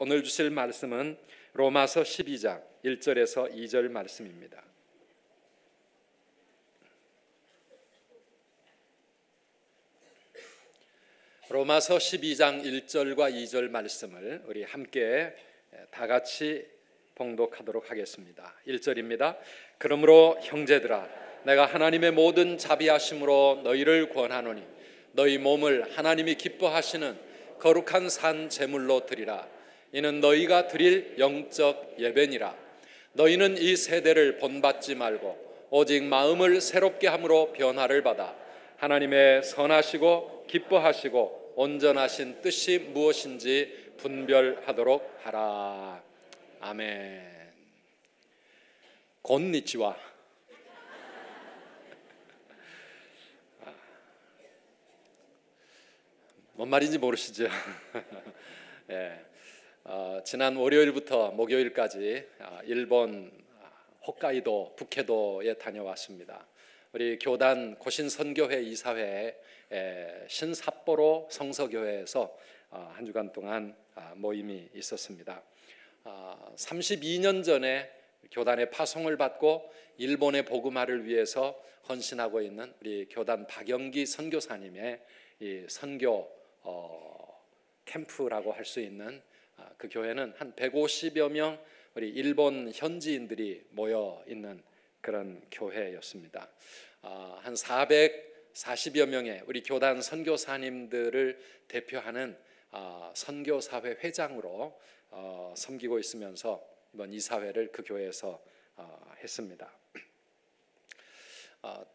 오늘 주실 말씀은 로마서 12장 1절에서 2절 말씀입니다. 로마서 12장 1절과 2절 말씀을 우리 함께 다 같이 봉독하도록 하겠습니다. 1절입니다. 그러므로 형제들아, 내가 하나님의 모든 자비하심으로 너희를 권하노니 너희 몸을 하나님이 기뻐하시는 거룩한 산 제물로 드리라. 이는 너희가 드릴 영적 예배니라. 너희는 이 세대를 본받지 말고 오직 마음을 새롭게 함으로 변화를 받아 하나님의 선하시고 기뻐하시고 온전하신 뜻이 무엇인지 분별하도록 하라. 아멘. 곤니치와. 뭔 말인지 모르시죠? 예. 지난 월요일부터 목요일까지 일본 홋카이도 북해도에 다녀왔습니다. 우리 교단 고신선교회 이사회 신삿포로 성서교회에서 한 주간 동안 모임이 있었습니다. 32년 전에 교단의 파송을 받고 일본의 복음화를 위해서 헌신하고 있는 우리 교단 박영기 선교사님의 이 선교 캠프라고 할 수 있는 그 교회는 한 150여 명 우리 일본 현지인들이 모여 있는 그런 교회였습니다. 한 440여 명의 우리 교단 선교사님들을 대표하는 선교사회 회장으로 섬기고 있으면서 이번 이사회를 그 교회에서 했습니다.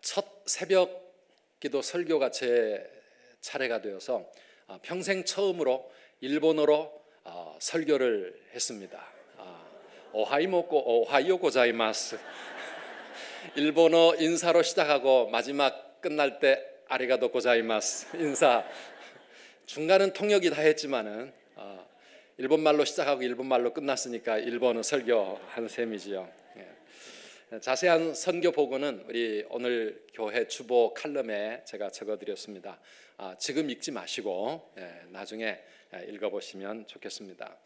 첫 새벽 기도 설교가 제 차례가 되어서 평생 처음으로 일본어로 설교를 했습니다. 오하이요 고자이마스. 일본어 인사로 시작하고 마지막 끝날 때 아리가또 고자이마스 인사. 중간은 통역이 다 했지만은 일본말로 시작하고 일본말로 끝났으니까 일본어 설교한 셈이지요. 자세한 선교 보고는 우리 오늘 교회 주보 칼럼에 제가 적어드렸습니다. 지금 읽지 마시고 나중에 읽어보시면 좋겠습니다.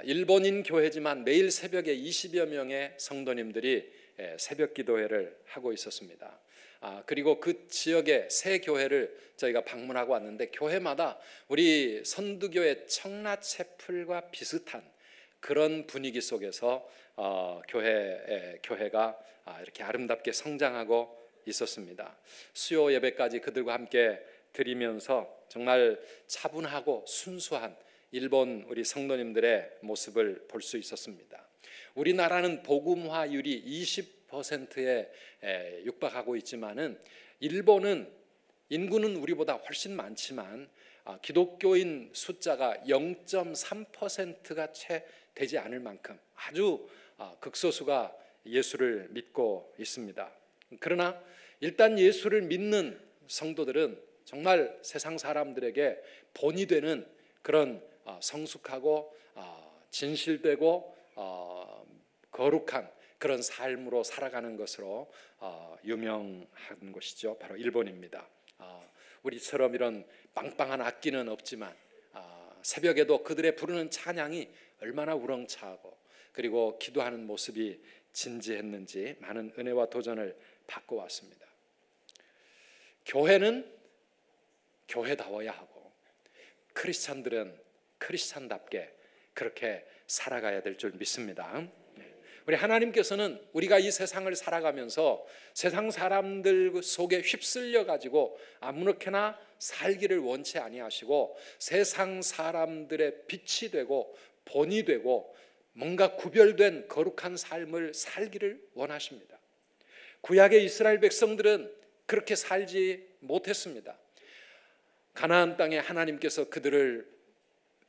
일본인 교회지만 매일 새벽에 20여 명의 성도님들이 새벽 기도회를 하고 있었습니다. 그리고 그 지역의 새 교회를 저희가 방문하고 왔는데 교회마다 우리 선두교회 청라채플과 비슷한 그런 분위기 속에서 교회가 이렇게 아름답게 성장하고 있었습니다. 수요 예배까지 그들과 함께 드리면서 정말 차분하고 순수한 일본 우리 성도님들의 모습을 볼 수 있었습니다. 우리나라는 복음화율이 20%에 육박하고 있지만은 일본은 인구는 우리보다 훨씬 많지만 기독교인 숫자가 0.3%가 채 되지 않을 만큼 아주 극소수가 예수를 믿고 있습니다. 그러나 일단 예수를 믿는 성도들은 정말 세상 사람들에게 본이 되는 그런 성숙하고 진실되고 거룩한 그런 삶으로 살아가는 것으로 유명한 곳이죠. 바로 일본입니다. 우리처럼 이런 빵빵한 악기는 없지만 새벽에도 그들의 부르는 찬양이 얼마나 우렁차고 그리고 기도하는 모습이 진지했는지 많은 은혜와 도전을 받고 왔습니다. 교회는 교회다워야 하고 크리스찬들은 크리스찬답게 그렇게 살아가야 될 줄 믿습니다. 우리 하나님께서는 우리가 이 세상을 살아가면서 세상 사람들 속에 휩쓸려 가지고 아무렇게나 살기를 원치 아니하시고 세상 사람들의 빛이 되고 본이 되고 뭔가 구별된 거룩한 삶을 살기를 원하십니다. 구약의 이스라엘 백성들은 그렇게 살지 못했습니다. 가나안 땅에 하나님께서 그들을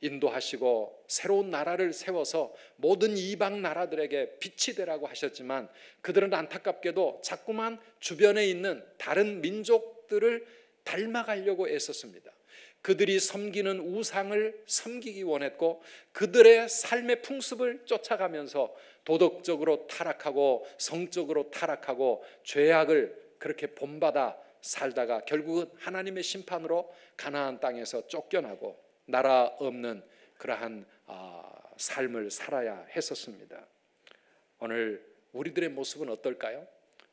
인도하시고 새로운 나라를 세워서 모든 이방 나라들에게 빛이 되라고 하셨지만 그들은 안타깝게도 자꾸만 주변에 있는 다른 민족들을 닮아가려고 애썼습니다. 그들이 섬기는 우상을 섬기기 원했고 그들의 삶의 풍습을 쫓아가면서 도덕적으로 타락하고 성적으로 타락하고 죄악을 그렇게 본받아 살다가 결국은 하나님의 심판으로 가나안 땅에서 쫓겨나고 나라 없는 그러한 삶을 살아야 했었습니다. 오늘 우리들의 모습은 어떨까요?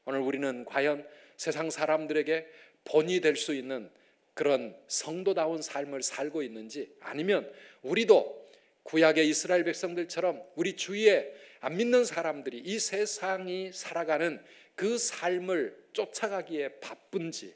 오늘 우리는 과연 세상 사람들에게 본이 될 수 있는 그런 성도다운 삶을 살고 있는지, 아니면 우리도 구약의 이스라엘 백성들처럼 우리 주위에 안 믿는 사람들이 이 세상이 살아가는 그 삶을 쫓아가기에 바쁜지,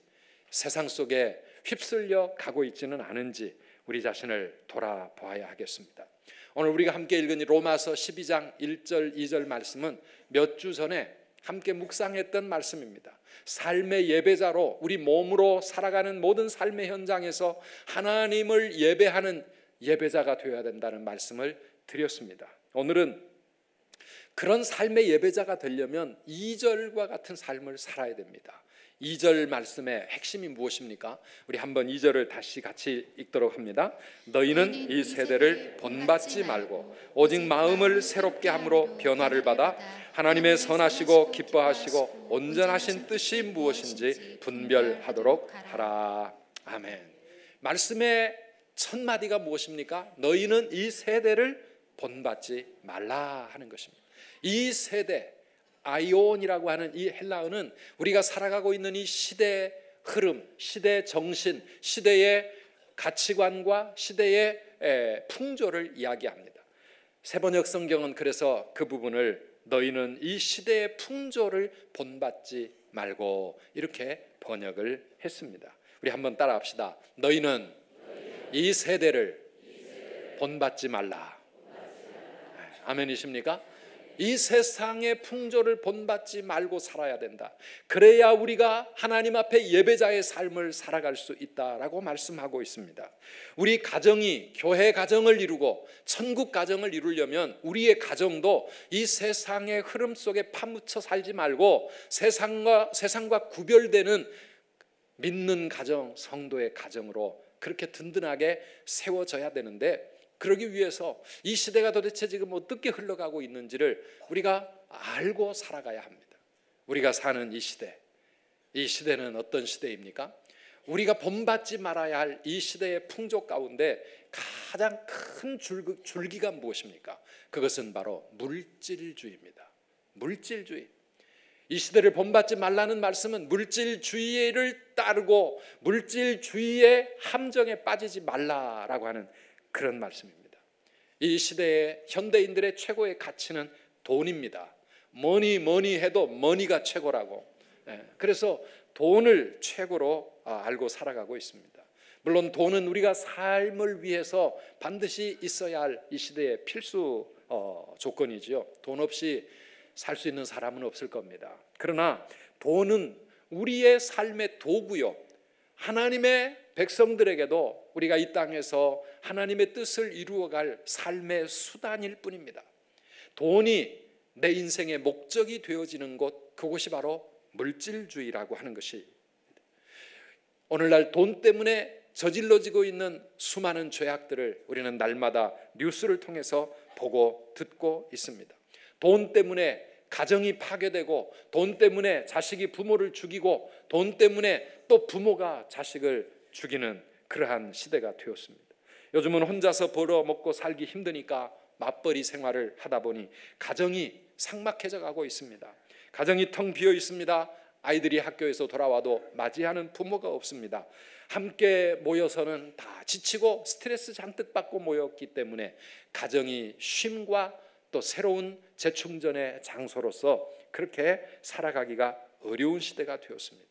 세상 속에 휩쓸려 가고 있지는 않은지 우리 자신을 돌아보아야 하겠습니다. 오늘 우리가 함께 읽은 로마서 12장 1절 2절 말씀은 몇 주 전에 함께 묵상했던 말씀입니다. 삶의 예배자로 우리 몸으로 살아가는 모든 삶의 현장에서 하나님을 예배하는 예배자가 되어야 된다는 말씀을 드렸습니다. 오늘은 그런 삶의 예배자가 되려면 2절과 같은 삶을 살아야 됩니다. 2절 말씀의 핵심이 무엇입니까? 우리 한번 2절을 다시 같이 읽도록 합니다. 너희는 이 세대를 본받지 말고 오직 마음을 새롭게 함으로 변화를 받아 하나님의 선하시고 기뻐하시고 온전하신 뜻이 무엇인지 분별하도록 하라. 아멘. 말씀의 첫 마디가 무엇입니까? 너희는 이 세대를 본받지 말라 하는 것입니다. 이 세대, 아이온이라고 하는 이 헬라어는 우리가 살아가고 있는 이 시대의 흐름, 시대의 정신, 시대의 가치관과 시대의 풍조를 이야기합니다. 세번역 성경은 그래서 그 부분을 너희는 이 시대의 풍조를 본받지 말고 이렇게 번역을 했습니다. 우리 한번 따라합시다. 너희는 이 세대를 본받지 말라. 아멘이십니까? 이 세상의 풍조를 본받지 말고 살아야 된다. 그래야 우리가 하나님 앞에 예배자의 삶을 살아갈 수 있다라고 말씀하고 있습니다. 우리 가정이 교회 가정을 이루고 천국 가정을 이루려면 우리의 가정도 이 세상의 흐름 속에 파묻혀 살지 말고 세상과 구별되는 믿는 가정, 성도의 가정으로 그렇게 든든하게 세워져야 되는데, 그러기 위해서 이 시대가 도대체 지금 어떻게 흘러가고 있는지를 우리가 알고 살아가야 합니다. 우리가 사는 이 시대는 어떤 시대입니까? 우리가 본받지 말아야 할 이 시대의 풍조 가운데 가장 큰 줄기가 무엇입니까? 그것은 바로 물질주의입니다. 물질주의. 이 시대를 본받지 말라는 말씀은 물질주의를 따르고 물질주의의 함정에 빠지지 말라라고 하는 그런 말씀입니다. 이 시대의 현대인들의 최고의 가치는 돈입니다. 뭐니 해도 머니가 최고라고. 그래서 돈을 최고로 알고 살아가고 있습니다. 물론 돈은 우리가 삶을 위해서 반드시 있어야 할 이 시대의 필수 조건이지요. 돈 없이 살 수 있는 사람은 없을 겁니다. 그러나 돈은 우리의 삶의 도구요, 하나님의 백성들에게도 우리가 이 땅에서 하나님의 뜻을 이루어갈 삶의 수단일 뿐입니다. 돈이 내 인생의 목적이 되어지는 곳, 그곳이 바로 물질주의라고 하는 것이, 오늘날 돈 때문에 저질러지고 있는 수많은 죄악들을 우리는 날마다 뉴스를 통해서 보고 듣고 있습니다. 돈 때문에 가정이 파괴되고, 돈 때문에 자식이 부모를 죽이고, 돈 때문에 또 부모가 자식을 죽이는 그러한 시대가 되었습니다. 요즘은 혼자서 벌어 먹고 살기 힘드니까 맞벌이 생활을 하다 보니 가정이 삭막해져 가고 있습니다. 가정이 텅 비어 있습니다. 아이들이 학교에서 돌아와도 맞이하는 부모가 없습니다. 함께 모여서는 다 지치고 스트레스 잔뜩 받고 모였기 때문에 가정이 쉼과 또 새로운 재충전의 장소로서 그렇게 살아가기가 어려운 시대가 되었습니다.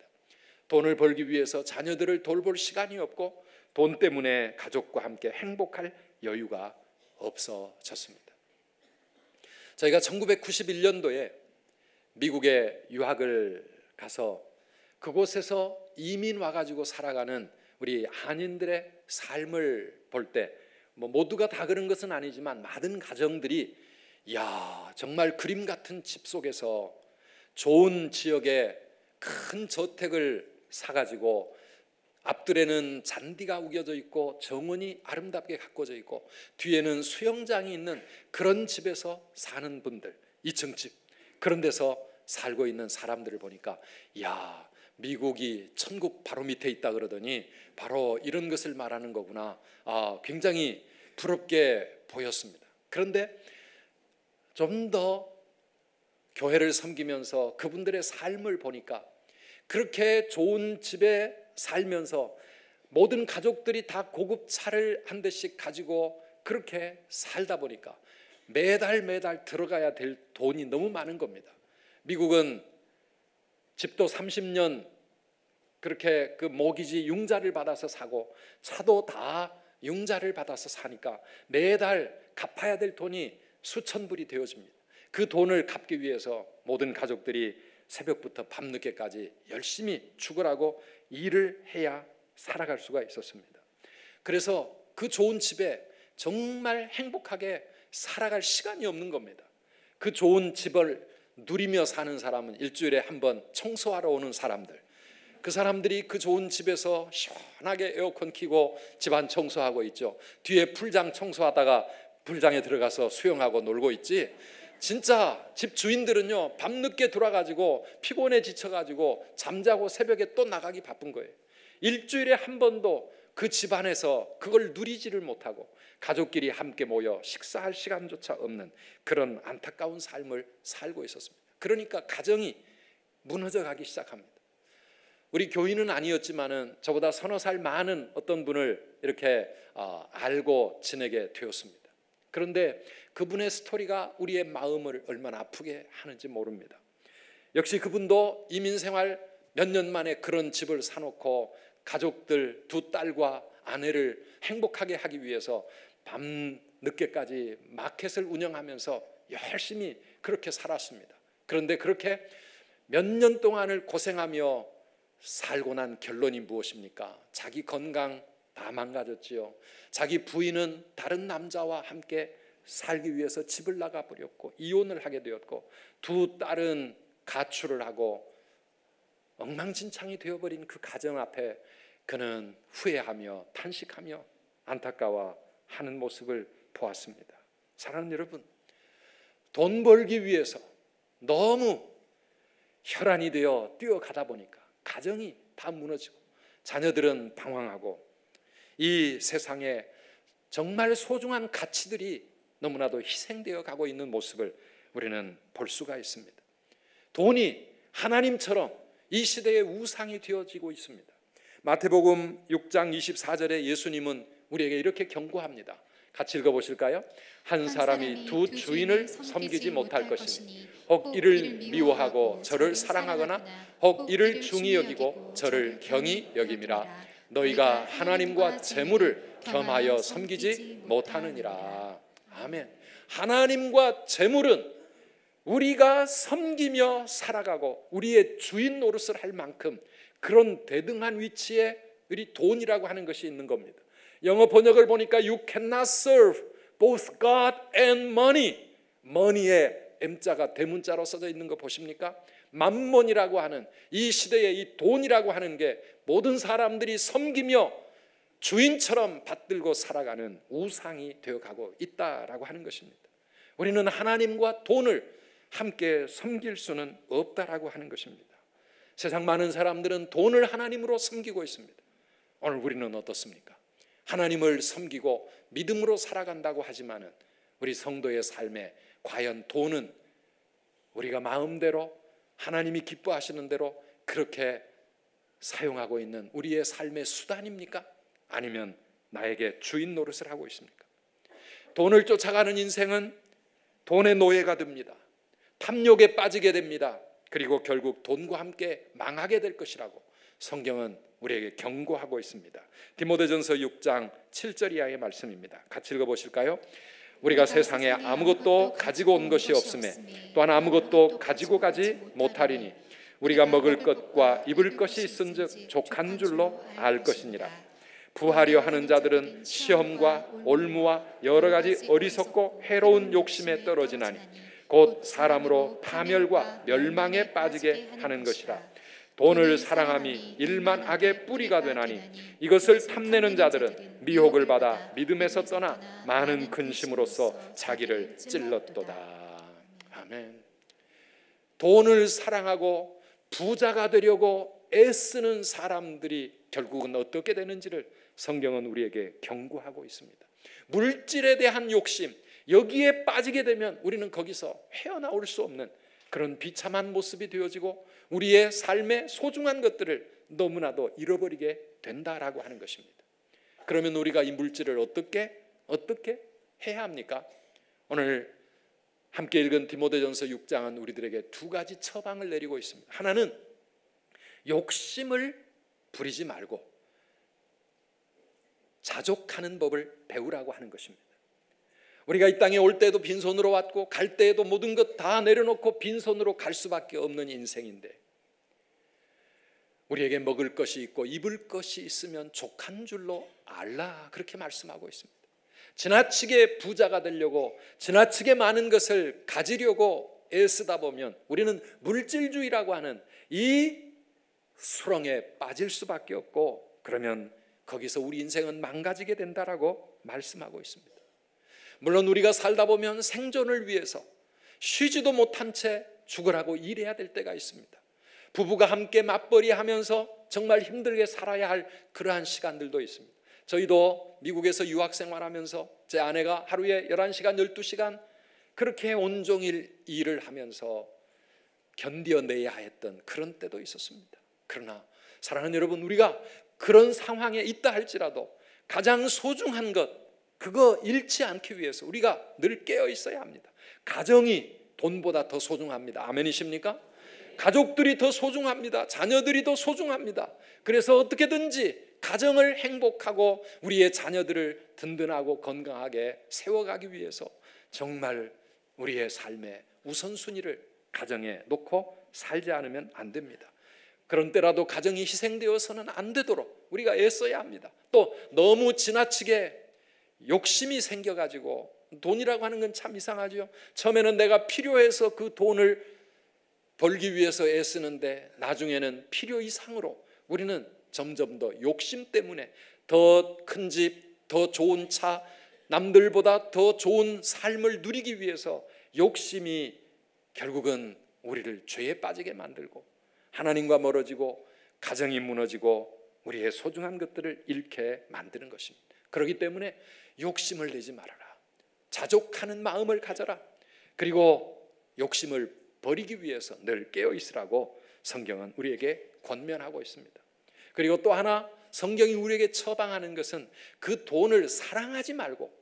돈을 벌기 위해서 자녀들을 돌볼 시간이 없고, 돈 때문에 가족과 함께 행복할 여유가 없어졌습니다. 저희가 1991년도에 미국에 유학을 가서 그곳에서 이민 와가지고 살아가는 우리 한인들의 삶을 볼 때, 모두가 다 그런 것은 아니지만 많은 가정들이 정말 그림 같은 집 속에서 좋은 지역에 큰 저택을 사가지고 앞뜰에는 잔디가 우겨져 있고 정원이 아름답게 가꿔져 있고 뒤에는 수영장이 있는 그런 집에서 사는 분들, 2층 집, 그런 데서 살고 있는 사람들을 보니까 미국이 천국 바로 밑에 있다 그러더니 바로 이런 것을 말하는 거구나. 굉장히 부럽게 보였습니다. 그런데 좀 더 교회를 섬기면서 그분들의 삶을 보니까 그렇게 좋은 집에 살면서 모든 가족들이 다 고급 차를 한 대씩 가지고 그렇게 살다 보니까 매달 들어가야 될 돈이 너무 많은 겁니다. 미국은 집도 30년 그렇게 그 모기지 융자를 받아서 사고 차도 다 융자를 받아서 사니까 매달 갚아야 될 돈이 수천 불이 되어집니다. 그 돈을 갚기 위해서 모든 가족들이 새벽부터 밤늦게까지 열심히 죽으라고 일을 해야 살아갈 수가 있었습니다. 그래서 그 좋은 집에 정말 행복하게 살아갈 시간이 없는 겁니다. 그 좋은 집을 누리며 사는 사람은 일주일에 한 번 청소하러 오는 사람들, 그 사람들이 그 좋은 집에서 시원하게 에어컨 켜고 집안 청소하고 있죠. 뒤에 풀장 청소하다가 풀장에 들어가서 수영하고 놀고 있지, 진짜 집 주인들은요 밤늦게 돌아가지고 피곤해 지쳐가지고 잠자고 새벽에 또 나가기 바쁜 거예요. 일주일에 한 번도 그 집안에서 그걸 누리지를 못하고 가족끼리 함께 모여 식사할 시간조차 없는 그런 안타까운 삶을 살고 있었습니다. 그러니까 가정이 무너져 가기 시작합니다. 우리 교인은 아니었지만은 저보다 서너 살 많은 어떤 분을 이렇게 알고 지내게 되었습니다. 그런데 그분의 스토리가 우리의 마음을 얼마나 아프게 하는지 모릅니다. 역시 그분도 이민생활 몇 년 만에 그런 집을 사놓고 가족들 두 딸과 아내를 행복하게 하기 위해서 밤 늦게까지 마켓을 운영하면서 열심히 그렇게 살았습니다. 그런데 그렇게 몇 년 동안을 고생하며 살고 난 결론이 무엇입니까? 자기 건강 다 망가졌지요. 자기 부인은 다른 남자와 함께 살기 위해서 집을 나가버렸고 이혼을 하게 되었고 두 딸은 가출을 하고 엉망진창이 되어버린 그 가정 앞에 그는 후회하며 탄식하며 안타까워하는 모습을 보았습니다. 사랑하는 여러분, 돈 벌기 위해서 너무 혈안이 되어 뛰어가다 보니까 가정이 다 무너지고 자녀들은 방황하고 이 세상에 정말 소중한 가치들이 너무나도 희생되어 가고 있는 모습을 우리는 볼 수가 있습니다. 돈이 하나님처럼 이 시대의 우상이 되어지고 있습니다. 마태복음 6장 24절에 예수님은 우리에게 이렇게 경고합니다. 같이 읽어보실까요? 한 사람이 두 주인을 섬기지 못할 것이니 혹 이를 미워하고 저를 사랑하거나 혹 이를 중히 여기고 저를 경히 여김이라. 너희가 하나님과 재물을 겸하여 섬기지 못하느니라. 아멘. 하나님과 재물은 우리가 섬기며 살아가고 우리의 주인 노릇을 할 만큼 그런 대등한 위치에 우리 돈이라고 하는 것이 있는 겁니다. 영어 번역을 보니까 You cannot serve both God and money. money의 M자가 대문자로 써져 있는 거 보십니까? 만몬이라고 하는 이 시대의 이 돈이라고 하는 게 모든 사람들이 섬기며 주인처럼 받들고 살아가는 우상이 되어가고 있다라고 하는 것입니다. 우리는 하나님과 돈을 함께 섬길 수는 없다라고 하는 것입니다. 세상 많은 사람들은 돈을 하나님으로 섬기고 있습니다. 오늘 우리는 어떻습니까? 하나님을 섬기고 믿음으로 살아간다고 하지만은 우리 성도의 삶에 과연 돈은 우리가 마음대로 하나님이 기뻐하시는 대로 그렇게 사용하고 있는 우리의 삶의 수단입니까? 아니면 나에게 주인 노릇을 하고 있습니까? 돈을 쫓아가는 인생은 돈의 노예가 됩니다. 탐욕에 빠지게 됩니다. 그리고 결국 돈과 함께 망하게 될 것이라고 성경은 우리에게 경고하고 있습니다. 디모데전서 6장 7절 이하의 말씀입니다. 같이 읽어보실까요? 우리가 세상에 아무것도 가지고 온 것이 없음에 또한 아무것도 가지고 가지 못하리니 우리가 먹을 것과 입을 것이 있은즉 족한 줄로 알 것이니라. 부하려 하는 자들은 시험과 올무와 여러 가지 어리석고 해로운 욕심에 떨어지나니 곧 사람으로 파멸과 멸망에 빠지게 하는 것이라. 돈을 사랑함이 일만 악의 뿌리가 되나니 이것을 탐내는 자들은 미혹을 받아 믿음에서 떠나 많은 근심으로써 자기를 찔렀도다. 아멘. 돈을 사랑하고 부자가 되려고 애쓰는 사람들이 결국은 어떻게 되는지를 성경은 우리에게 경고하고 있습니다. 물질에 대한 욕심, 여기에 빠지게 되면 우리는 거기서 헤어나올 수 없는 그런 비참한 모습이 되어지고 우리의 삶의 소중한 것들을 너무나도 잃어버리게 된다라고 하는 것입니다. 그러면 우리가 이 물질을 어떻게 해야 합니까? 오늘 함께 읽은 디모데전서 6장은 우리들에게 두 가지 처방을 내리고 있습니다. 하나는 욕심을 부리지 말고 자족하는 법을 배우라고 하는 것입니다. 우리가 이 땅에 올 때도 빈손으로 왔고 갈 때에도 모든 것 다 내려놓고 빈손으로 갈 수밖에 없는 인생인데, 우리에게 먹을 것이 있고 입을 것이 있으면 족한 줄로 알라, 그렇게 말씀하고 있습니다. 지나치게 부자가 되려고 지나치게 많은 것을 가지려고 애쓰다 보면 우리는 물질주의라고 하는 이 수렁에 빠질 수밖에 없고, 그러면 거기서 우리 인생은 망가지게 된다라고 말씀하고 있습니다. 물론 우리가 살다 보면 생존을 위해서 쉬지도 못한 채 죽으라고 일해야 될 때가 있습니다. 부부가 함께 맞벌이 하면서 정말 힘들게 살아야 할 그러한 시간들도 있습니다. 저희도 미국에서 유학생활하면서 제 아내가 하루에 11시간, 12시간 그렇게 온종일 일을 하면서 견뎌내야 했던 그런 때도 있었습니다. 그러나 사랑하는 여러분, 우리가 그런 상황에 있다 할지라도 가장 소중한 것, 그거 잃지 않기 위해서 우리가 늘 깨어 있어야 합니다. 가정이 돈보다 더 소중합니다. 아멘이십니까? 가족들이 더 소중합니다. 자녀들이 더 소중합니다. 그래서 어떻게든지 가정을 행복하고 우리의 자녀들을 든든하고 건강하게 세워가기 위해서 정말 우리의 삶의 우선순위를 가정에 놓고 살지 않으면 안 됩니다. 그런 때라도 가정이 희생되어서는 안 되도록 우리가 애써야 합니다. 또 너무 지나치게 욕심이 생겨가지고, 돈이라고 하는 건 참 이상하죠. 처음에는 내가 필요해서 그 돈을 벌기 위해서 애쓰는데 나중에는 필요 이상으로 우리는 점점 더 욕심 때문에 더 큰 집, 더 좋은 차, 남들보다 더 좋은 삶을 누리기 위해서 욕심이 결국은 우리를 죄에 빠지게 만들고 하나님과 멀어지고 가정이 무너지고 우리의 소중한 것들을 잃게 만드는 것입니다. 그렇기 때문에 욕심을 내지 말아라. 자족하는 마음을 가져라. 그리고 욕심을 버리기 위해서 늘 깨어 있으라고 성경은 우리에게 권면하고 있습니다. 그리고 또 하나 성경이 우리에게 처방하는 것은 그 돈을 사랑하지 말고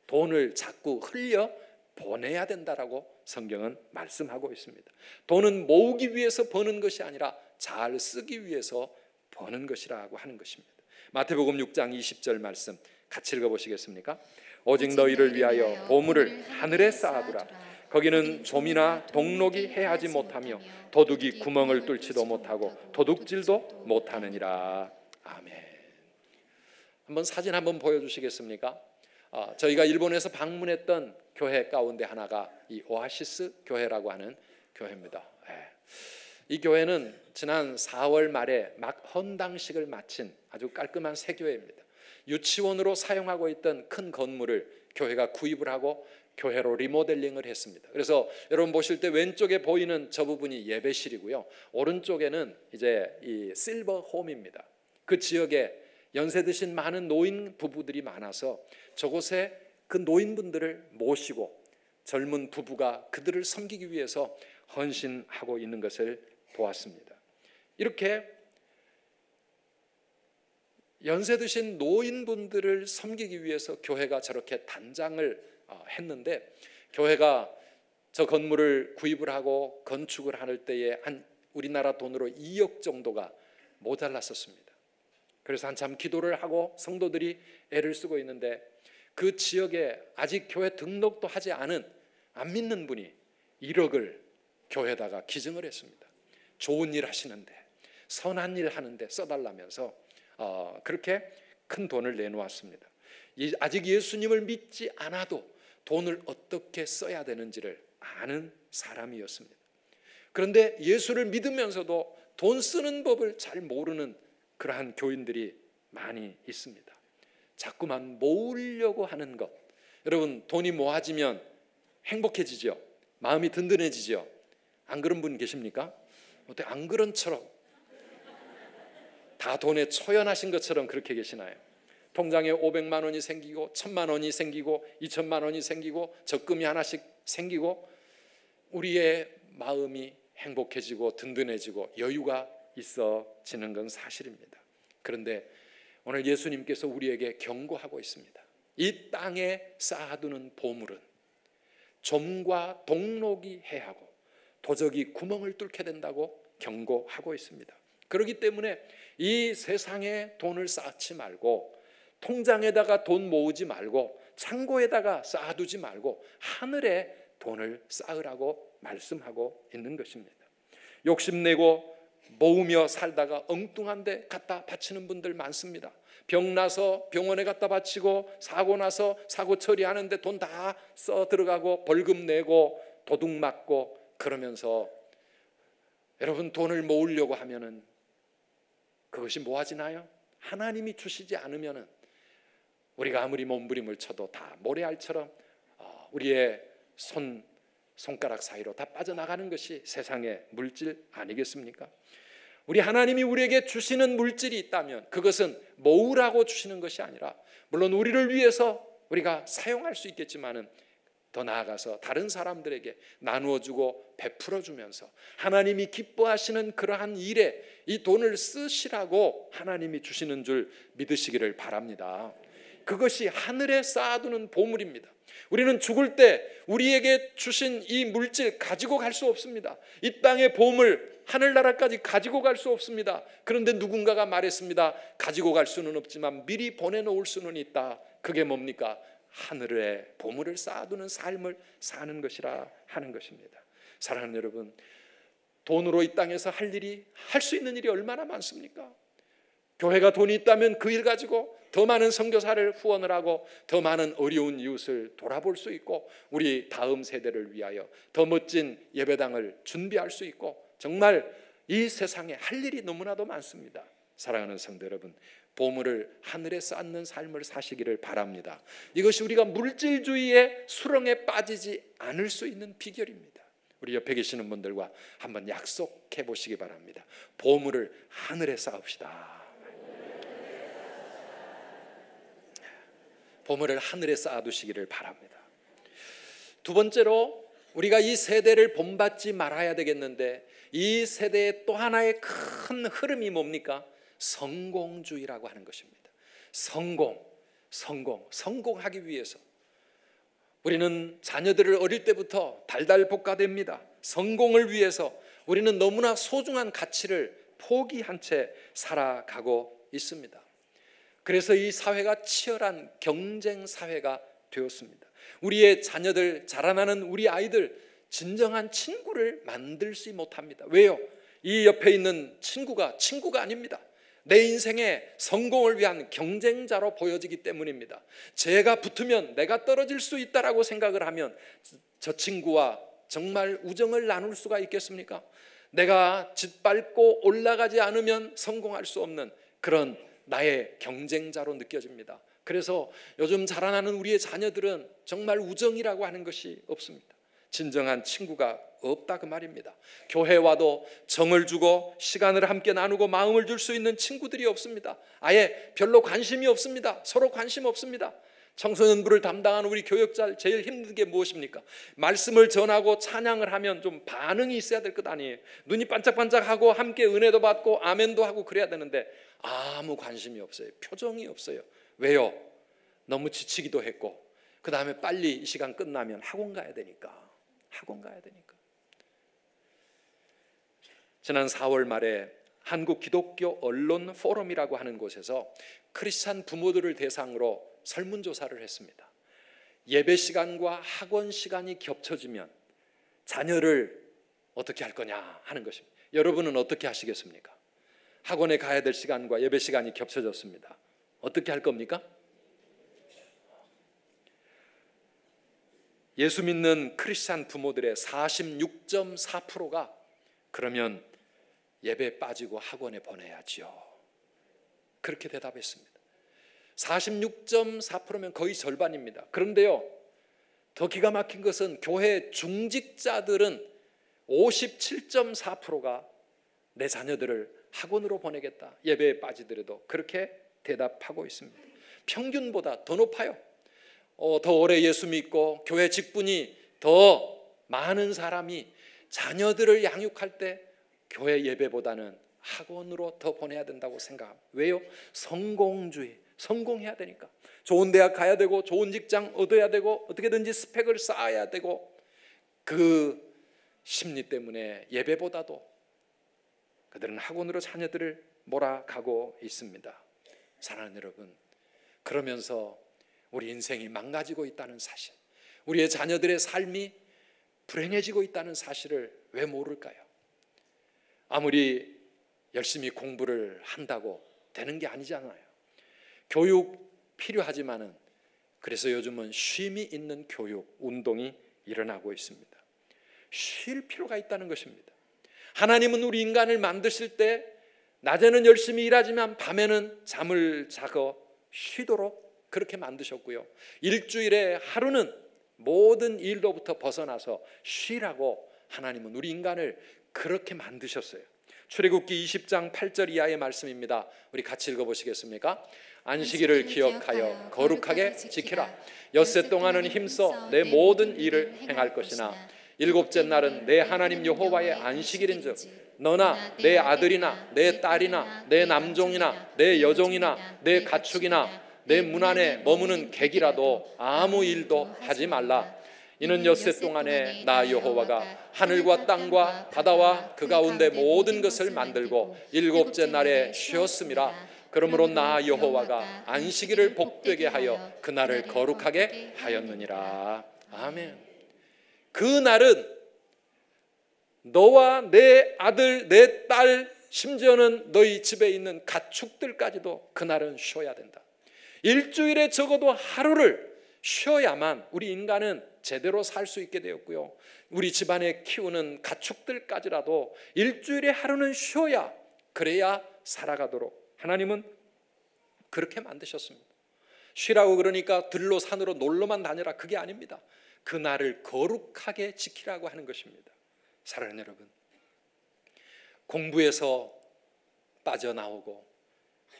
돈을 자꾸 흘려 보내야 된다라고 성경은 말씀하고 있습니다. 돈은 모으기 위해서 버는 것이 아니라 잘 쓰기 위해서 버는 것이라고 하는 것입니다. 마태복음 6장 20절 말씀 같이 읽어보시겠습니까? 오직 너희를 위하여 보물을 하늘에 쌓아두라. 거기는 좀이나 동록이 해하지 못하며 도둑이 구멍을 뚫지도 못하고 도둑질도 못하느니라. 아멘. 한번 사진 한번 보여주시겠습니까? 저희가 일본에서 방문했던 교회 가운데 하나가 이 오아시스 교회라고 하는 교회입니다. 이 교회는 지난 4월 말에 막 헌당식을 마친 아주 깔끔한 새 교회입니다. 유치원으로 사용하고 있던 큰 건물을 교회가 구입을 하고 교회로 리모델링을 했습니다. 그래서 여러분 보실 때 왼쪽에 보이는 저 부분이 예배실이고요, 오른쪽에는 이제 이 실버 홈입니다. 그 지역에 연세 드신 많은 노인 부부들이 많아서 저곳에 그 노인분들을 모시고 젊은 부부가 그들을 섬기기 위해서 헌신하고 있는 것을 보았습니다. 이렇게 연세 드신 노인분들을 섬기기 위해서 교회가 저렇게 단장을 했는데, 교회가 저 건물을 구입을 하고 건축을 할 때에 한 우리나라 돈으로 2억 정도가 모자랐었습니다. 그래서 한참 기도를 하고 성도들이 애를 쓰고 있는데 그 지역에 아직 교회 등록도 하지 않은 안 믿는 분이 1억을 교회에다가 기증을 했습니다. 좋은 일 하시는데, 선한 일 하는데 써달라면서 그렇게 큰 돈을 내놓았습니다. 아직 예수님을 믿지 않아도 돈을 어떻게 써야 되는지를 아는 사람이었습니다. 그런데 예수를 믿으면서도 돈 쓰는 법을 잘 모르는 그러한 교인들이 많이 있습니다. 자꾸만 모으려고 하는 것. 여러분, 돈이 모아지면 행복해지죠. 마음이 든든해지죠. 안 그런 분 계십니까? 어떻게 안 그런처럼 다 돈에 초연하신 것처럼 그렇게 계시나요? 통장에 500만 원이 생기고 1000만 원이 생기고 2000만 원이 생기고 적금이 하나씩 생기고 우리의 마음이 행복해지고 든든해지고 여유가 있어지는 건 사실입니다. 그런데 오늘 예수님께서 우리에게 경고하고 있습니다. 이 땅에 쌓아두는 보물은 좀과 동록이 해하고 도적이 구멍을 뚫게 된다고 경고하고 있습니다. 그렇기 때문에 이 세상에 돈을 쌓지 말고 통장에다가 돈 모으지 말고 창고에다가 쌓아두지 말고 하늘에 돈을 쌓으라고 말씀하고 있는 것입니다. 욕심내고 모으며 살다가 엉뚱한 데 갖다 바치는 분들 많습니다. 병나서 병원에 갖다 바치고 사고 나서 사고 처리하는데 돈 다 써 들어가고 벌금 내고 도둑 맞고 그러면서 여러분 돈을 모으려고 하면은 그것이 모아지나요? 하나님이 주시지 않으면은 우리가 아무리 몸부림을 쳐도 다 모래알처럼 우리의 손가락 사이로 다 빠져나가는 것이 세상의 물질 아니겠습니까? 우리 하나님이 우리에게 주시는 물질이 있다면 그것은 모으라고 주시는 것이 아니라 물론 우리를 위해서 우리가 사용할 수 있겠지만은 더 나아가서 다른 사람들에게 나누어주고 베풀어주면서 하나님이 기뻐하시는 그러한 일에 이 돈을 쓰시라고 하나님이 주시는 줄 믿으시기를 바랍니다. 그것이 하늘에 쌓아두는 보물입니다. 우리는 죽을 때 우리에게 주신 이 물질 가지고 갈 수 없습니다. 이 땅의 보물 하늘나라까지 가지고 갈 수 없습니다. 그런데 누군가가 말했습니다. 가지고 갈 수는 없지만 미리 보내놓을 수는 있다. 그게 뭡니까? 하늘에 보물을 쌓아두는 삶을 사는 것이라 하는 것입니다. 사랑하는 여러분, 돈으로 이 땅에서 할 수 있는 일이 얼마나 많습니까? 교회가 돈이 있다면 그 일 가지고 더 많은 선교사를 후원을 하고 더 많은 어려운 이웃을 돌아볼 수 있고 우리 다음 세대를 위하여 더 멋진 예배당을 준비할 수 있고 정말 이 세상에 할 일이 너무나도 많습니다. 사랑하는 성도 여러분, 보물을 하늘에 쌓는 삶을 사시기를 바랍니다. 이것이 우리가 물질주의의 수렁에 빠지지 않을 수 있는 비결입니다. 우리 옆에 계시는 분들과 한번 약속해 보시기 바랍니다. 보물을 하늘에 쌓읍시다. 보물을 하늘에 쌓아두시기를 바랍니다. 두 번째로 우리가 이 세대를 본받지 말아야 되겠는데 이 세대의 또 하나의 큰 흐름이 뭡니까? 성공주의라고 하는 것입니다. 성공하기 위해서 우리는 자녀들을 어릴 때부터 달달 볶아댑니다. 성공을 위해서 우리는 너무나 소중한 가치를 포기한 채 살아가고 있습니다. 그래서 이 사회가 치열한 경쟁 사회가 되었습니다. 우리의 자녀들, 자라나는 우리 아이들 진정한 친구를 만들지 못합니다. 왜요? 이 옆에 있는 친구가 아닙니다. 내 인생의 성공을 위한 경쟁자로 보여지기 때문입니다. 제가 붙으면 내가 떨어질 수 있다라고 생각을 하면 저 친구와 정말 우정을 나눌 수가 있겠습니까? 내가 짓밟고 올라가지 않으면 성공할 수 없는 그런 나의 경쟁자로 느껴집니다. 그래서 요즘 자라나는 우리의 자녀들은 정말 우정이라고 하는 것이 없습니다. 진정한 친구가 없다 그 말입니다. 교회 와도 정을 주고 시간을 함께 나누고 마음을 줄 수 있는 친구들이 없습니다. 아예 별로 관심이 없습니다. 서로 관심 없습니다. 청소년부를 담당하는 우리 교역자 제일 힘든 게 무엇입니까? 말씀을 전하고 찬양을 하면 좀 반응이 있어야 될 것 아니에요. 눈이 반짝반짝하고 함께 은혜도 받고 아멘도 하고 그래야 되는데 아무 관심이 없어요. 표정이 없어요. 왜요? 너무 지치기도 했고 그 다음에 빨리 이 시간 끝나면 학원 가야 되니까. 지난 4월 말에 한국 기독교 언론 포럼이라고 하는 곳에서 크리스찬 부모들을 대상으로 설문조사를 했습니다. 예배 시간과 학원 시간이 겹쳐지면 자녀를 어떻게 할 거냐 하는 것입니다. 여러분은 어떻게 하시겠습니까? 학원에 가야 될 시간과 예배 시간이 겹쳐졌습니다. 어떻게 할 겁니까? 예수 믿는 크리스찬 부모들의 46.4%가 그러면 예배에 빠지고 학원에 보내야지요. 그렇게 대답했습니다. 46.4%면 거의 절반입니다. 그런데요, 더 기가 막힌 것은 교회 중직자들은 57.4%가 내 자녀들을 학원으로 보내겠다, 예배에 빠지더라도 그렇게 대답하고 있습니다. 평균보다 더 높아요. 더 오래 예수 믿고 교회 직분이 더 많은 사람이 자녀들을 양육할 때 교회 예배보다는 학원으로 더 보내야 된다고 생각합니다. 왜요? 성공주의, 성공해야 되니까. 좋은 대학 가야 되고 좋은 직장 얻어야 되고 어떻게든지 스펙을 쌓아야 되고, 그 심리 때문에 예배보다도 그들은 학원으로 자녀들을 몰아가고 있습니다. 사랑하는 여러분, 그러면서 우리 인생이 망가지고 있다는 사실, 우리의 자녀들의 삶이 불행해지고 있다는 사실을 왜 모를까요? 아무리 열심히 공부를 한다고 되는 게 아니잖아요. 교육 필요하지만은, 그래서 요즘은 쉼이 있는 교육 운동이 일어나고 있습니다. 쉴 필요가 있다는 것입니다. 하나님은 우리 인간을 만드실 때 낮에는 열심히 일하지만 밤에는 잠을 자고 쉬도록 그렇게 만드셨고요. 일주일에 하루는 모든 일로부터 벗어나서 쉬라고 하나님은 우리 인간을 그렇게 만드셨어요. 출애굽기 20장 8절 이하의 말씀입니다. 우리 같이 읽어보시겠습니까? 안식일을 기억하여 거룩하게 지키라. 엿새 동안은 힘써 내 모든 일을 행할 것이나 일곱째 날은 내 하나님 여호와의 안식일인즉 너나 내 아들이나 내 딸이나 내 남종이나 내 여종이나 내 가축이나 내 문 안에 머무는 객이라도 아무 일도 하지 말라. 이는 엿새 동안에 나 여호와가 하늘과 땅과 바다와 그 가운데 모든 것을 만들고 일곱째 날에 쉬었음이라. 그러므로 나 여호와가 안식일을 복되게 하여 그날을 거룩하게 하였느니라. 아멘. 그 날은 너와 내 아들, 내 딸, 심지어는 너희 집에 있는 가축들까지도 그날은 쉬어야 된다. 일주일에 적어도 하루를 쉬어야만 우리 인간은 제대로 살 수 있게 되었고요. 우리 집안에 키우는 가축들까지라도 일주일에 하루는 쉬어야, 그래야 살아가도록 하나님은 그렇게 만드셨습니다. 쉬라고 그러니까 들로 산으로 놀러만 다녀라, 그게 아닙니다. 그날을 거룩하게 지키라고 하는 것입니다. 사랑하는 여러분, 공부에서 빠져나오고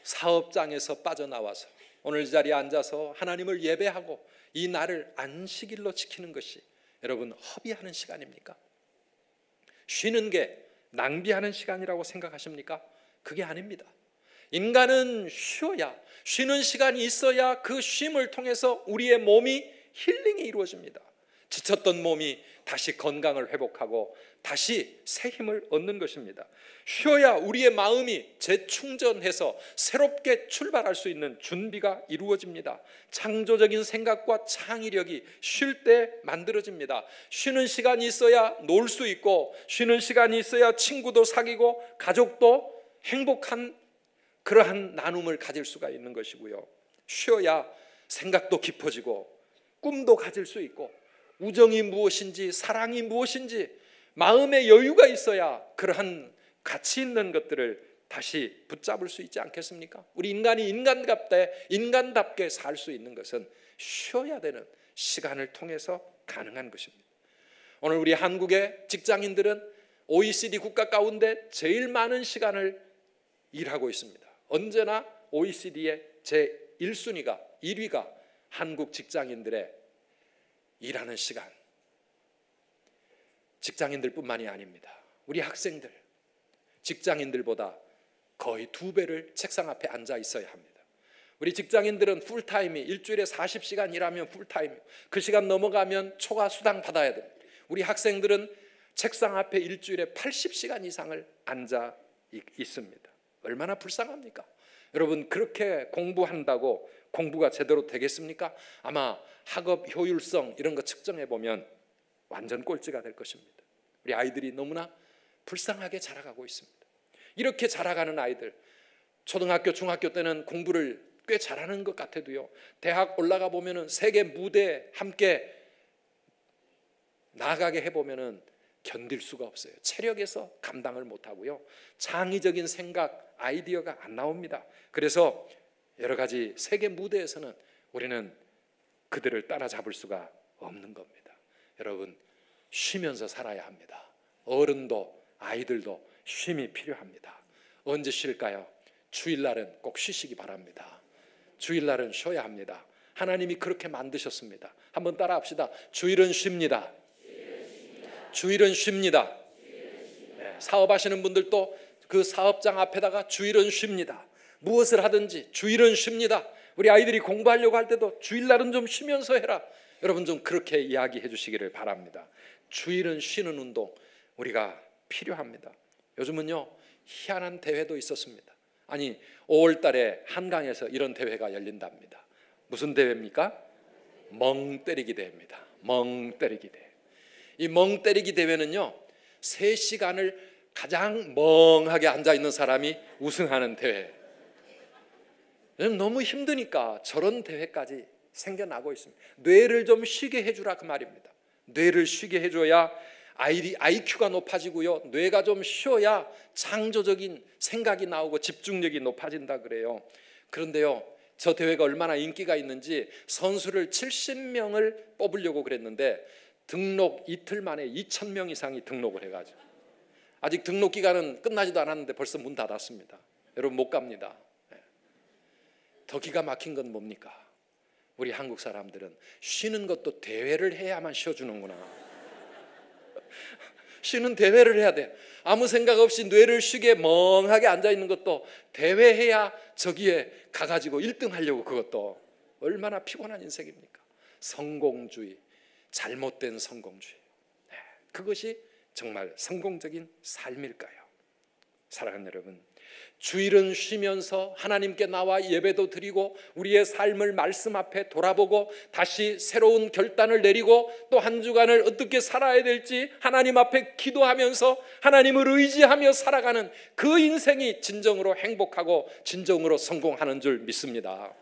사업장에서 빠져나와서 오늘 이 자리에 앉아서 하나님을 예배하고 이 날을 안식일로 지키는 것이 여러분 허비하는 시간입니까? 쉬는 게 낭비하는 시간이라고 생각하십니까? 그게 아닙니다. 인간은 쉬어야, 쉬는 시간이 있어야 그 쉼을 통해서 우리의 몸이 힐링이 이루어집니다. 지쳤던 몸이 다시 건강을 회복하고 다시 새 힘을 얻는 것입니다. 쉬어야 우리의 마음이 재충전해서 새롭게 출발할 수 있는 준비가 이루어집니다. 창조적인 생각과 창의력이 쉴 때 만들어집니다. 쉬는 시간이 있어야 놀 수 있고, 쉬는 시간이 있어야 친구도 사귀고 가족도 행복한 그러한 나눔을 가질 수가 있는 것이고요. 쉬어야 생각도 깊어지고 꿈도 가질 수 있고, 우정이 무엇인지 사랑이 무엇인지 마음의 여유가 있어야 그러한 가치 있는 것들을 다시 붙잡을 수 있지 않겠습니까? 우리 인간이 인간답게 살 수 있는 것은 쉬어야 되는 시간을 통해서 가능한 것입니다. 오늘 우리 한국의 직장인들은 OECD 국가 가운데 제일 많은 시간을 일하고 있습니다. 언제나 OECD의 제1순위가 1위가 한국 직장인들의 일하는 시간. 직장인들뿐만이 아닙니다. 우리 학생들, 직장인들보다 거의 2배를 책상 앞에 앉아 있어야 합니다. 우리 직장인들은 풀타임이 일주일에 40시간 일하면 풀타임, 그 시간 넘어가면 초과 수당 받아야 됩니다. 우리 학생들은 책상 앞에 일주일에 80시간 이상을 앉아 있습니다. 얼마나 불쌍합니까? 여러분, 그렇게 공부한다고 공부가 제대로 되겠습니까? 아마 학업 효율성 이런 거 측정해 보면 완전 꼴찌가 될 것입니다. 우리 아이들이 너무나 불쌍하게 자라가고 있습니다. 이렇게 자라가는 아이들, 초등학교, 중학교 때는 공부를 꽤 잘하는 것 같아도요, 대학 올라가 보면은 세계 무대에 함께 나가게 해보면은 견딜 수가 없어요. 체력에서 감당을 못하고요, 창의적인 생각, 아이디어가 안 나옵니다. 그래서 여러 가지 세계 무대에서는 우리는 그들을 따라잡을 수가 없는 겁니다. 여러분, 쉬면서 살아야 합니다. 어른도 아이들도 쉼이 필요합니다. 언제 쉴까요? 주일날은 꼭 쉬시기 바랍니다. 주일날은 쉬어야 합니다. 하나님이 그렇게 만드셨습니다. 한번 따라 합시다. 주일은 쉽니다. 주일은 쉽니다. 네, 사업하시는 분들도 그 사업장 앞에다가 주일은 쉽니다. 무엇을 하든지 주일은 쉽니다. 우리 아이들이 공부하려고 할 때도 주일날은 좀 쉬면서 해라. 여러분 좀 그렇게 이야기해 주시기를 바랍니다. 주일은 쉬는 운동 우리가 필요합니다. 요즘은요 희한한 대회도 있었습니다. 아니 5월 달에 한강에서 이런 대회가 열린답니다. 무슨 대회입니까? 멍 때리기 대회입니다. 멍 때리기 대회. 이 멍 때리기 대회는요 3시간을 가장 멍하게 앉아있는 사람이 우승하는 대회. 너무 힘드니까 저런 대회까지 생겨나고 있습니다. 뇌를 좀 쉬게 해주라 그 말입니다. 뇌를 쉬게 해줘야 IQ가 높아지고요, 뇌가 좀 쉬어야 창조적인 생각이 나오고 집중력이 높아진다 그래요. 그런데요 저 대회가 얼마나 인기가 있는지 선수를 70명을 뽑으려고 그랬는데 등록 이틀 만에 2,000명 이상이 등록을 해가지고 아직 등록 기간은 끝나지도 않았는데 벌써 문 닫았습니다. 여러분 못 갑니다. 더 기가 막힌 건 뭡니까? 우리 한국 사람들은 쉬는 것도 대회를 해야만 쉬어주는구나. 쉬는 대회를 해야 돼. 아무 생각 없이 뇌를 쉬게 멍하게 앉아있는 것도 대회해야 저기에 가가지고 1등 하려고. 그것도 얼마나 피곤한 인생입니까? 성공주의, 잘못된 성공주의. 그것이 정말 성공적인 삶일까요? 사랑하는 여러분, 주일은 쉬면서 하나님께 나와 예배도 드리고 우리의 삶을 말씀 앞에 돌아보고 다시 새로운 결단을 내리고 또 한 주간을 어떻게 살아야 될지 하나님 앞에 기도하면서 하나님을 의지하며 살아가는 그 인생이 진정으로 행복하고 진정으로 성공하는 줄 믿습니다.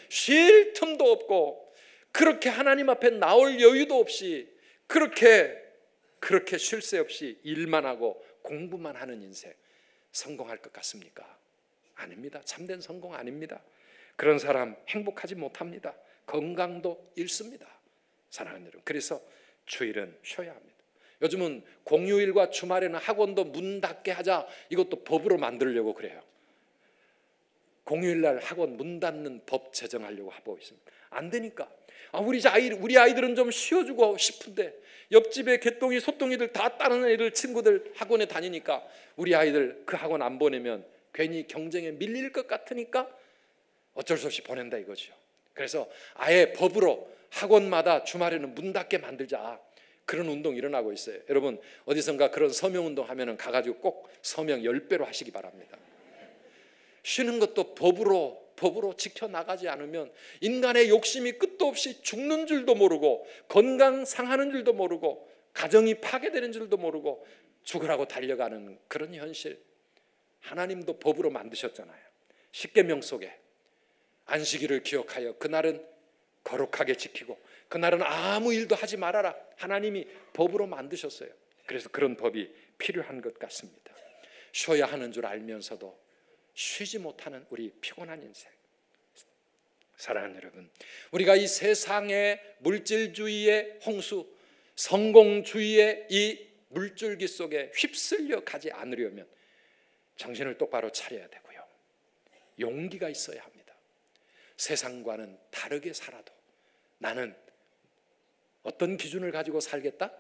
쉴 틈도 없고 그렇게 하나님 앞에 나올 여유도 없이 그렇게 쉴 새 없이 일만 하고 공부만 하는 인생, 성공할 것 같습니까? 아닙니다. 참된 성공 아닙니다. 그런 사람 행복하지 못합니다. 건강도 잃습니다. 사랑하는 여러분, 그래서 주일은 쉬어야 합니다. 요즘은 공휴일과 주말에는 학원도 문 닫게 하자, 이것도 법으로 만들려고 그래요. 공휴일날 학원 문 닫는 법 제정하려고 하고 있습니다. 안 되니까. 우리 아이들은 좀 쉬어주고 싶은데 옆집에 개똥이 소똥이들 다 다른 애들 친구들 학원에 다니니까 우리 아이들 그 학원 안 보내면 괜히 경쟁에 밀릴 것 같으니까 어쩔 수 없이 보낸다 이거죠. 그래서 아예 법으로 학원마다 주말에는 문 닫게 만들자, 그런 운동 일어나고 있어요. 여러분 어디선가 그런 서명운동 하면은 가가지고 꼭 서명 10배로 하시기 바랍니다. 쉬는 것도 법으로 지켜나가지 않으면 인간의 욕심이 끝도 없이 죽는 줄도 모르고 건강 상하는 줄도 모르고 가정이 파괴되는 줄도 모르고 죽으라고 달려가는 그런 현실. 하나님도 법으로 만드셨잖아요. 십계명 속에 안식일을 기억하여 그날은 거룩하게 지키고 그날은 아무 일도 하지 말아라. 하나님이 법으로 만드셨어요. 그래서 그런 법이 필요한 것 같습니다. 쉬어야 하는 줄 알면서도 쉬지 못하는 우리 피곤한 인생. 사랑하는 여러분, 우리가 이 세상의 물질주의의 홍수, 성공주의의 이 물줄기 속에 휩쓸려 가지 않으려면 정신을 똑바로 차려야 되고요, 용기가 있어야 합니다. 세상과는 다르게 살아도 나는 어떤 기준을 가지고 살겠다?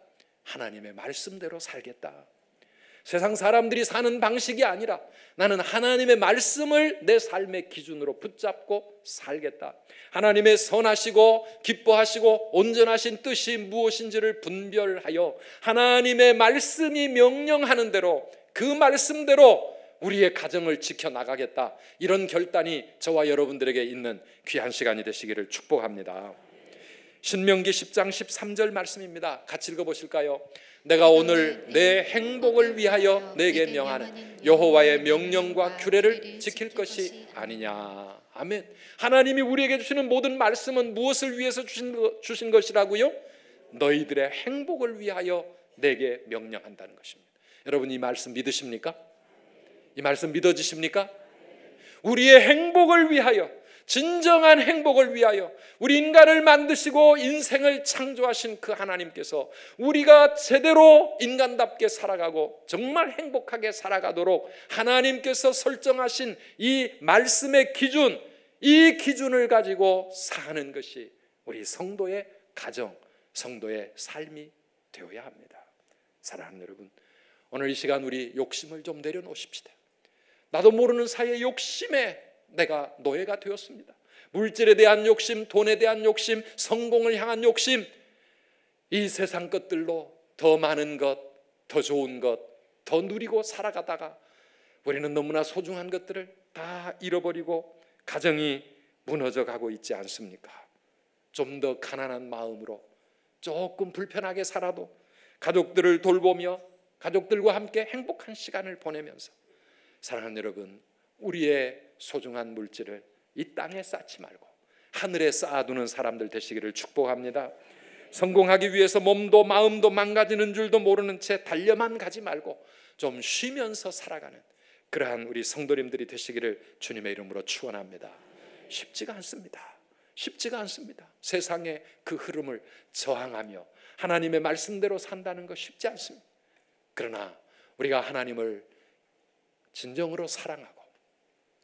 하나님의 말씀대로 살겠다. 세상 사람들이 사는 방식이 아니라 나는 하나님의 말씀을 내 삶의 기준으로 붙잡고 살겠다. 하나님의 선하시고 기뻐하시고 온전하신 뜻이 무엇인지를 분별하여 하나님의 말씀이 명령하는 대로 그 말씀대로 우리의 가정을 지켜나가겠다. 이런 결단이 저와 여러분들에게 있는 귀한 시간이 되시기를 축복합니다. 신명기 10장 13절 말씀입니다. 같이 읽어보실까요? 내가 오늘 내 행복을 위하여 내게 명하는 여호와의 명령과 규례를 지킬 것이 아니냐. 아멘. 하나님이 우리에게 주시는 모든 말씀은 무엇을 위해서 주신 것이라고요? 너희들의 행복을 위하여 내게 명령한다는 것입니다. 여러분 이 말씀 믿으십니까? 이 말씀 믿어지십니까? 우리의 행복을 위하여, 진정한 행복을 위하여 우리 인간을 만드시고 인생을 창조하신 그 하나님께서 우리가 제대로 인간답게 살아가고 정말 행복하게 살아가도록 하나님께서 설정하신 이 말씀의 기준, 이 기준을 가지고 사는 것이 우리 성도의 가정, 성도의 삶이 되어야 합니다. 사랑하는 여러분, 오늘 이 시간 우리 욕심을 좀 내려놓으십시다. 나도 모르는 사이에 욕심에 내가 노예가 되었습니다. 물질에 대한 욕심, 돈에 대한 욕심, 성공을 향한 욕심, 이 세상 것들로 더 많은 것, 더 좋은 것, 더 누리고 살아가다가 우리는 너무나 소중한 것들을 다 잃어버리고 가정이 무너져 가고 있지 않습니까? 좀 더 가난한 마음으로 조금 불편하게 살아도 가족들을 돌보며 가족들과 함께 행복한 시간을 보내면서, 사랑하는 여러분, 우리의 소중한 물질을 이 땅에 쌓지 말고 하늘에 쌓아두는 사람들 되시기를 축복합니다. 성공하기 위해서 몸도 마음도 망가지는 줄도 모르는 채 달려만 가지 말고 좀 쉬면서 살아가는 그러한 우리 성도님들이 되시기를 주님의 이름으로 축원합니다. 쉽지가 않습니다. 쉽지가 않습니다. 세상의 그 흐름을 저항하며 하나님의 말씀대로 산다는 거 쉽지 않습니다. 그러나 우리가 하나님을 진정으로 사랑하고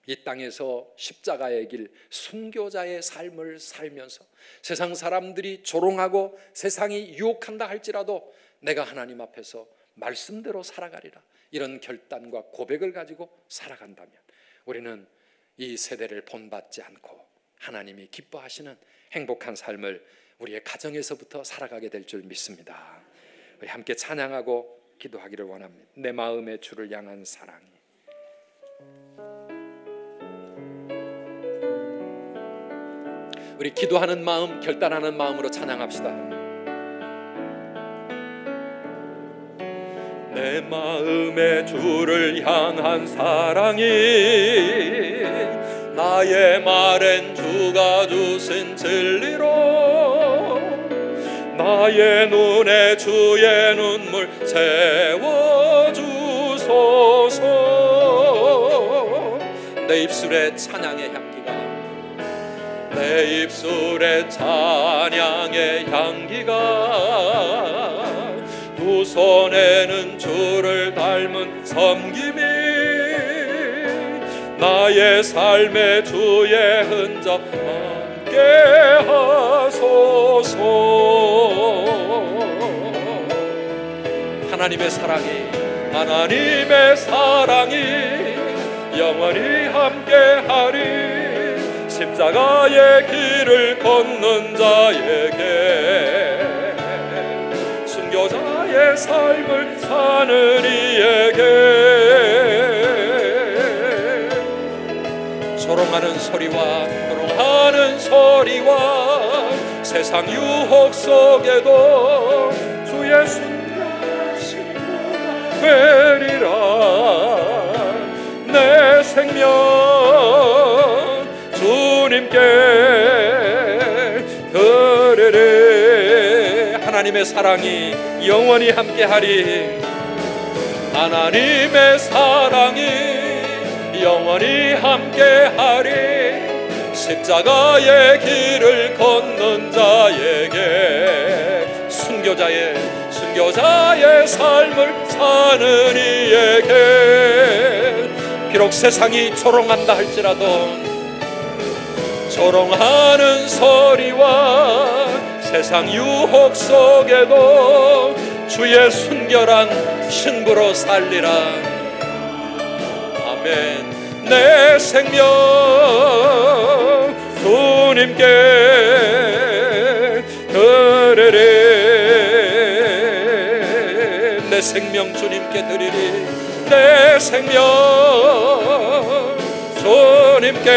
이 땅에서 십자가의 길, 순교자의 삶을 살면서 세상 사람들이 조롱하고 세상이 유혹한다 할지라도 내가 하나님 앞에서 말씀대로 살아가리라, 이런 결단과 고백을 가지고 살아간다면 우리는 이 세대를 본받지 않고 하나님이 기뻐하시는 행복한 삶을 우리의 가정에서부터 살아가게 될 줄 믿습니다. 우리 함께 찬양하고 기도하기를 원합니다. 내 마음의 주를 향한 사랑이. 우리 기도하는 마음, 결단하는 마음으로 찬양합시다. 내 마음의 주를 향한 사랑이 나의 말엔 주가 주신 진리로 나의 눈에 주의 눈물 채워주소서. 내 입술에 찬양의 향기가, 내 입술에 찬양의 향기가, 두 손에는 주를 닮은 섬김이 나의 삶의 주의 흔적 함께 하소서. 하나님의 사랑이 영원히 함께하리. 십자가의 길을 걷는 자에게, 순교자의 삶을 사는 이에게, 조롱하는 소리와 세상 유혹 속에도 주의 순결하신 되리라. 내 생명 주님께 드리리. 하나님의 사랑이 영원히 함께하리. 하나님의 사랑이 영원히 함께하리. 십자가의 길을 걷는 자에게, 순교자의 삶을 사는 이에게, 비록 세상이 조롱한다 할지라도 조롱하는 소리와 세상 유혹 속에도 주의 순결한 신부로 살리라. 아멘. 내 생명 주님께 드리리. 내 생명 주님께 드리리. 내 생명 주님께